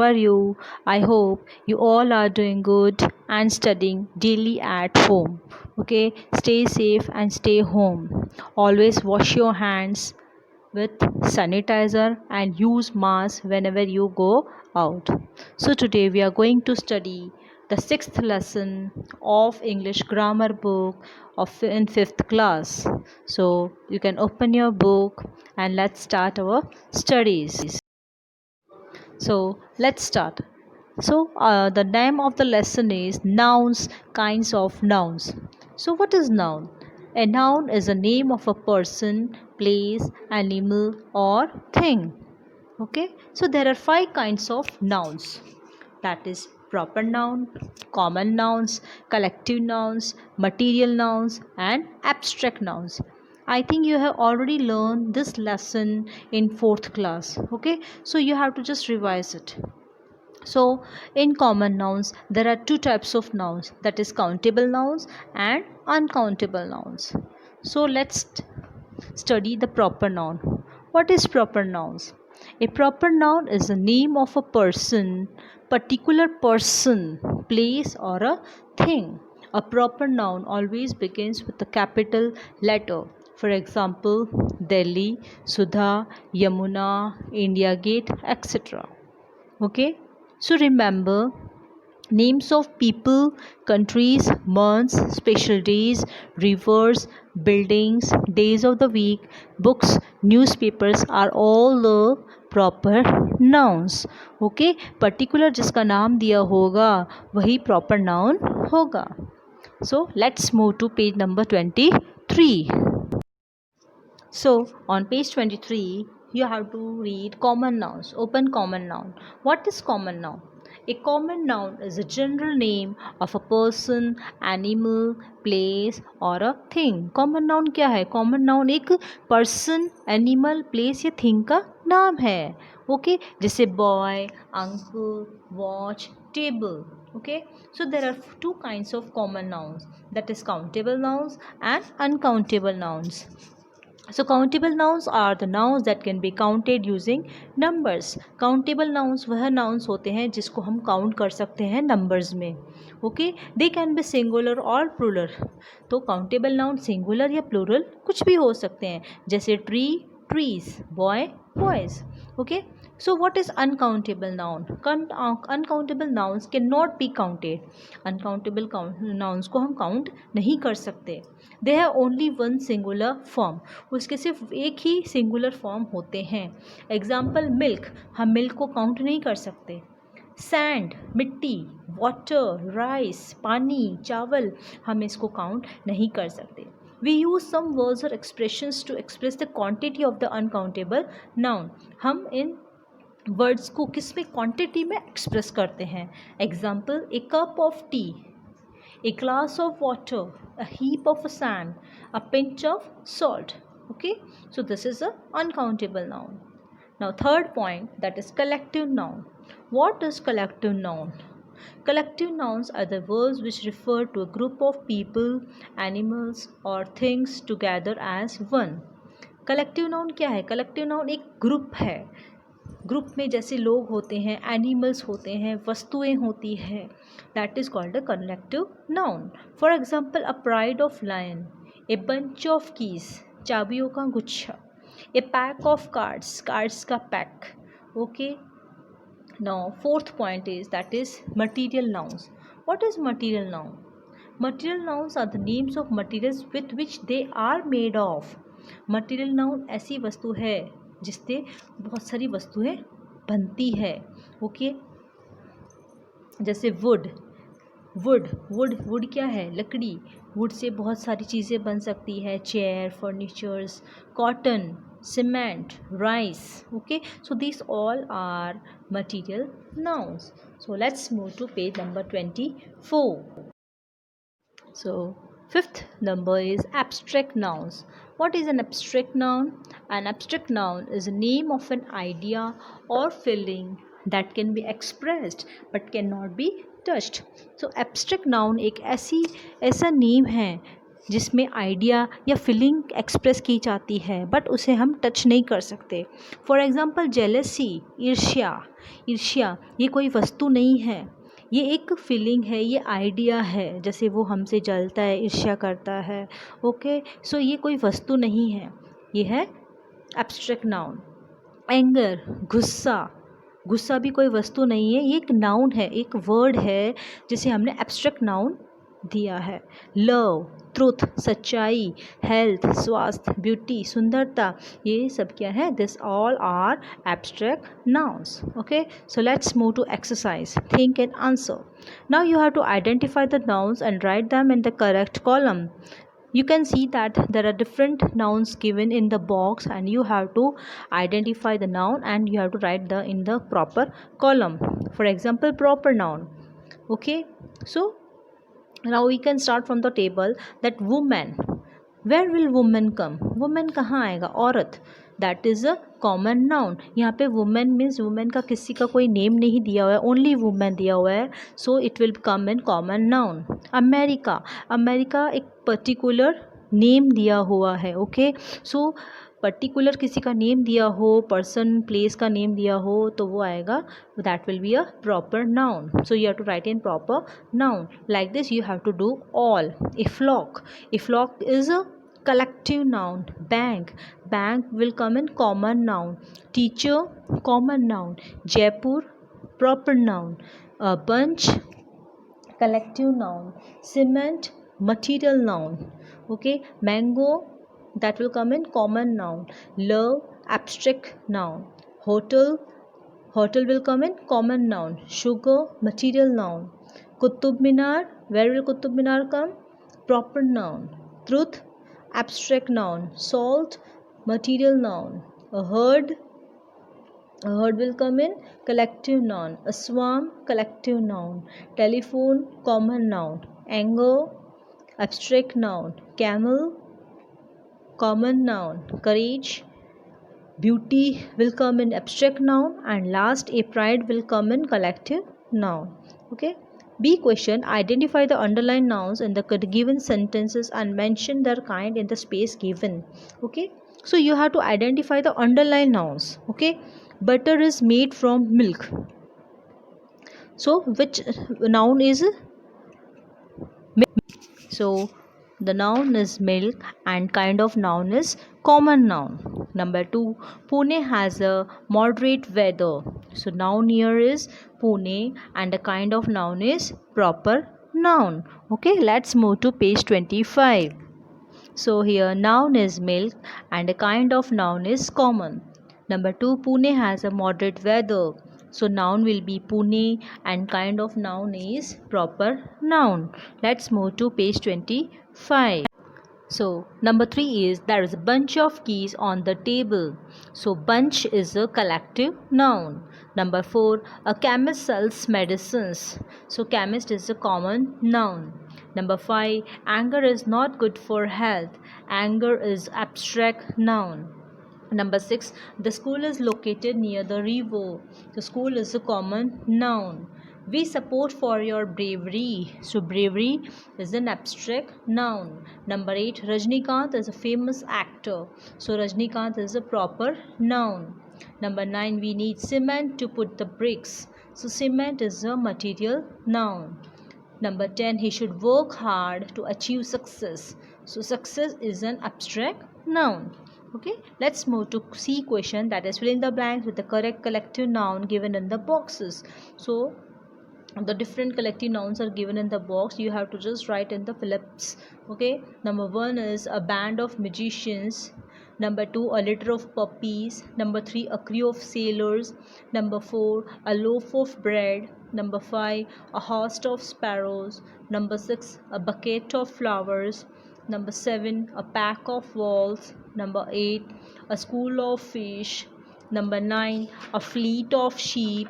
how are you? I hope you all are doing good and studying daily at home. Okay, stay safe and stay home. Always wash your hands with sanitizer and use mask whenever you go out. So today we are going to study the sixth lesson of English grammar book of in fifth class. So you can open your book and let's start our studies. So let's start. The name of the lesson is nouns, kinds of nouns. So what is noun? A noun is a name of a person, place, animal, or thing. Okay, so there are five kinds of nouns, that is proper noun, common nouns, collective nouns, material nouns, and abstract nouns. I think you have already learned this lesson in fourth class. Okay, so you have to just revise it. So in common nouns there are two types of nouns, that is countable nouns and uncountable nouns. So let's study the proper noun. What is proper nouns? A proper noun is the name of a person, particular person, place, or a thing. A proper noun always begins with a capital letter. For example, Delhi, Sudha, Yamuna, India Gate, etc. Okay, so remember, names of people, countries, months, special days, rivers, buildings, days of the week, books, newspapers are all the proper nouns. Okay, particular जिसका नाम दिया होगा वही proper noun होगा. So let's move to page number 23. So on page 23 you have to read common nouns. Open common noun. What is common noun? A common noun is a general name of a person, animal, place or a thing. Common noun क्या है? Common noun एक person, animal, place या thing का नाम है. Okay, जैसे boy, uncle, watch, table. Okay, so there are two kinds of common nouns, that is countable nouns and uncountable nouns. So countable nouns are the nouns that can be counted using numbers. Countable nouns वह nouns होते हैं जिसको हम count कर सकते हैं numbers में. Okay, they can be singular or plural. तो countable noun singular या plural कुछ भी हो सकते हैं, जैसे tree, trees, boy, boys. Okay, so what is uncountable noun? Uncountable nouns cannot be counted. Uncountable nouns को हम count नहीं कर सकते. They have only one singular form. उसके सिर्फ एक ही singular form होते हैं. Example milk, हम milk को count नहीं कर सकते. Sand, मिट्टी, water, rice, पानी, चावल, हम इसको count नहीं कर सकते. We use some words or expressions to express the quantity of the uncountable noun. हम इन वर्ड्स को किस में क्वांटिटी में एक्सप्रेस करते हैं. Example, A cup of T, a glass of water, a heap of sand, a pinch of salt. Okay, so this is a uncountable noun. Now third point, that is collective noun. What is collective noun? Collective nouns are the words which refer to a group of people, animals or things together as one. Collective noun क्या है? Collective noun एक group है. Group में जैसे लोग होते हैं, animals होते हैं, वस्तुएं होती हैं, that is called a collective noun. For example, a pride of lion, a bunch of keys, चाबियों का गुच्छा, a pack of cards, cards का पैक. Okay, now fourth point is that is material nouns. What is material noun? Material nouns are the names of materials with which they are made of. Material noun ऐसी वस्तु है जिससे बहुत सारी वस्तुएं बनती है. ओके, जैसे वुड, वुड वुड वुड क्या है? लकड़ी. वुड से बहुत सारी चीज़ें बन सकती है, chair, furnitures, cotton, cement, rice. Okay, so this all are material nouns. So let's move to page number 24. So fifth number is abstract nouns. What is an abstract noun? An abstract noun is a name of an idea or feeling that can be expressed but cannot be touched. So abstract noun एक ऐसा name है जिसमें idea या feeling express की जाती है but उसे हम टच नहीं कर सकते। फॉर एग्ज़ाम्पल जेलसी, ईर्ष्या। ईर्ष्या ये कोई वस्तु नहीं है, ये एक फीलिंग है, ये आइडिया है, जैसे वो हमसे जलता है, ईर्ष्या करता है। ओके, सो ये कोई वस्तु नहीं है, ये है एब्स्ट्रैक्ट नाउन। एंगर, गुस्सा। गुस्सा भी कोई वस्तु नहीं है, ये एक नाउन है, एक वर्ड है जिसे हमने एब्स्ट्रैक्ट नाउन दिया है। लव, ट्रुथ, सच्चाई, हेल्थ, स्वास्थ्य, ब्यूटी, सुंदरता, ये सब क्या है? This all are abstract nouns. Okay, so let's move to exercise think and answer. Now you have to identify the nouns and write them in the correct column. You can see that there are different nouns given in the box and you have to identify the noun and you have to write the in the proper column. For example, proper noun. Okay, so now we can start from the table. That woman, where will woman come? Woman कहाँ आएगा? औरत. That is a common noun. यहाँ पे women means women का किसी का कोई name नहीं दिया हुआ है, ओनली वुमेन दिया हुआ है, so it will come in common noun. America, America एक पर्टिकुलर नेम दिया हुआ है. ओके, सो पर्टिकुलर किसी का नेम दिया हो, पर्सन प्लेस का नेम दिया हो, तो वो आएगा, that will be a proper noun. So you have to write in proper noun. Like this you have to do all. A flock, a flock is a collective noun. Bank, bank will come in common noun. Teacher, common noun. Jaipur, proper noun. A bunch, collective noun. Cement, material noun. Okay, mango, that will come in common noun. Love, abstract noun. Hotel, hotel will come in common noun. Sugar, material noun. Qutub Minar, where will Qutub Minar come? Proper noun. Truth, abstract noun. Salt, material noun. A herd will come in collective noun. A swarm, collective noun. Telephone, common noun. Anger, abstract noun. Camel, common noun. Courage, beauty will come in abstract noun, and last a pride will come in collective noun. Okay, B question, identify the underlined nouns in the given sentences and mention their kind in the space given. Okay, so you have to identify the underlined nouns. Okay, butter is made from milk, so which noun is? So the noun is milk and kind of noun is common noun. Number 2, Pune has a moderate weather. So noun here is Pune and the kind of noun is proper noun. Okay, let's move to page 25. So here noun is milk and a kind of noun is common. Number 2, Pune has a moderate weather. So noun will be Pune and kind of noun is proper noun. Let's move to page 25. So number 3 is there is a bunch of keys on the table. So bunch is a collective noun. Number 4, a chemist sells medicines. So chemist is a common noun. Number 5, anger is not good for health. Anger is abstract noun. Number 6, the school is located near the river. The school is a common noun. We support for your bravery. So bravery is an abstract noun. Number 8, Rajnikant is a famous actor. So Rajnikant is a proper noun. Number 9, we need cement to put the bricks. So cement is a material noun. Number 10, he should work hard to achieve success. So success is an abstract noun. Okay, let's move to C question, that is fill in the blanks with the correct collective noun given in the boxes. So the different collective nouns are given in the box, you have to just write in the Phillips. Okay, number 1 is a band of magicians. Number 2, a litter of puppies. Number 3, a crew of sailors. Number 4, a loaf of bread. Number 5, a host of sparrows. Number 6, a bucket of flowers. Number 7, a pack of wolves. Number 8, a school of fish. Number 9, a fleet of sheep.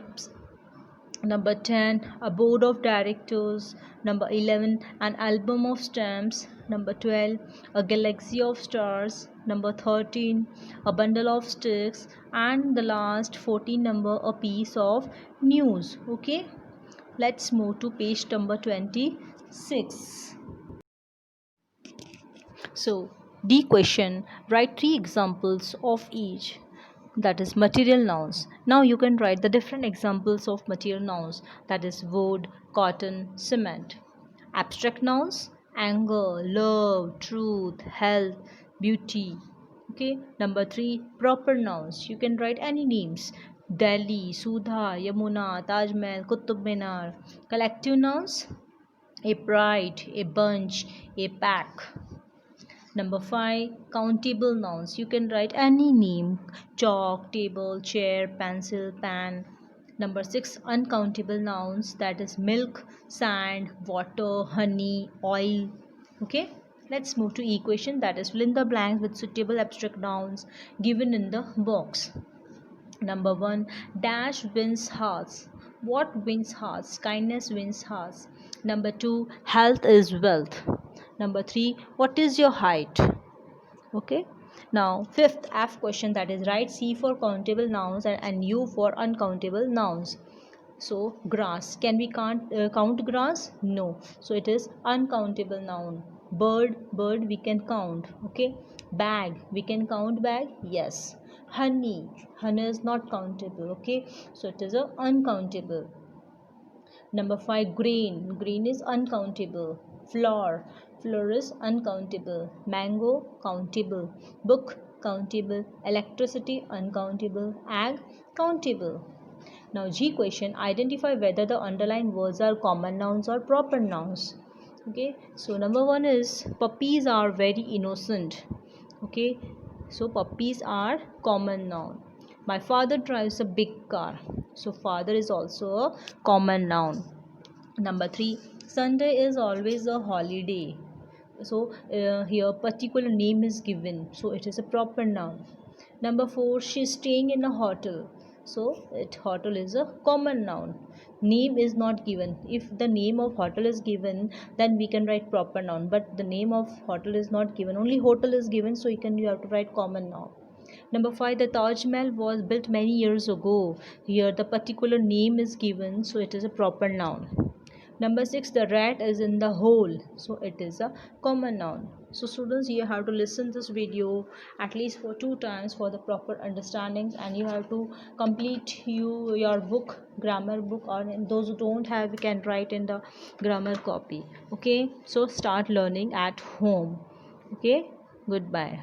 Number 10, a board of directors. Number 11, an album of stamps. Number 12, a galaxy of stars. Number 13, a bundle of sticks. And the last 14 number, a piece of news. Okay, let's move to page number 26. So, D question, write three examples of each. That is material nouns. Now you can write the different examples of material nouns. That is wood, cotton, cement. Abstract nouns, anger, love, truth, health, beauty. Okay. Number 3, proper nouns. You can write any names. Delhi, Sudha, Yamuna, Taj Mahal, Qutub Minar. Collective nouns, a pride, a bunch, a pack. Number 5, countable nouns. You can write any name: chalk, table, chair, pencil, pen. Number 6, uncountable nouns. That is milk, sand, water, honey, oil. Okay. Let's move to equation. That is fill in the blanks with suitable abstract nouns given in the box. Number 1, dash wins hearts. What wins hearts? Kindness wins hearts. Number 2, health is wealth. Number 3, what is your height? Okay. Now, fifth F question, that is write C for countable nouns and U for uncountable nouns. So, grass. Can we count grass? No. So, it is uncountable noun. Bird we can count. Okay. Bag, we can count bag? Yes. Honey is not countable. Okay. So, it is a uncountable. Number 5, grain is uncountable. Flour is uncountable. Mango, countable. Book, countable. Electricity, uncountable. Egg, countable. Now G question, identify whether the underlying words are common nouns or proper nouns. Okay, so number 1 is puppies are very innocent. Okay, so puppies are common noun. My father drives a big car. So father is also a common noun. Number 3, Sunday is always a holiday. So here particular name is given, so it is a proper noun. Number 4, she is staying in a hotel. So hotel is a common noun. Name is not given. If the name of hotel is given, then we can write proper noun. But the name of hotel is not given. Only hotel is given, so you have to write common noun. Number 5, the Taj Mahal was built many years ago. Here the particular name is given, so it is a proper noun. Number 6, the rat is in the hole, so it is a common noun. So students, you have to listen this video at least for 2 times for the proper understanding, and you have to complete your book, grammar book, or those who don't have, you can write in the grammar copy. Okay, so start learning at home. Okay, goodbye.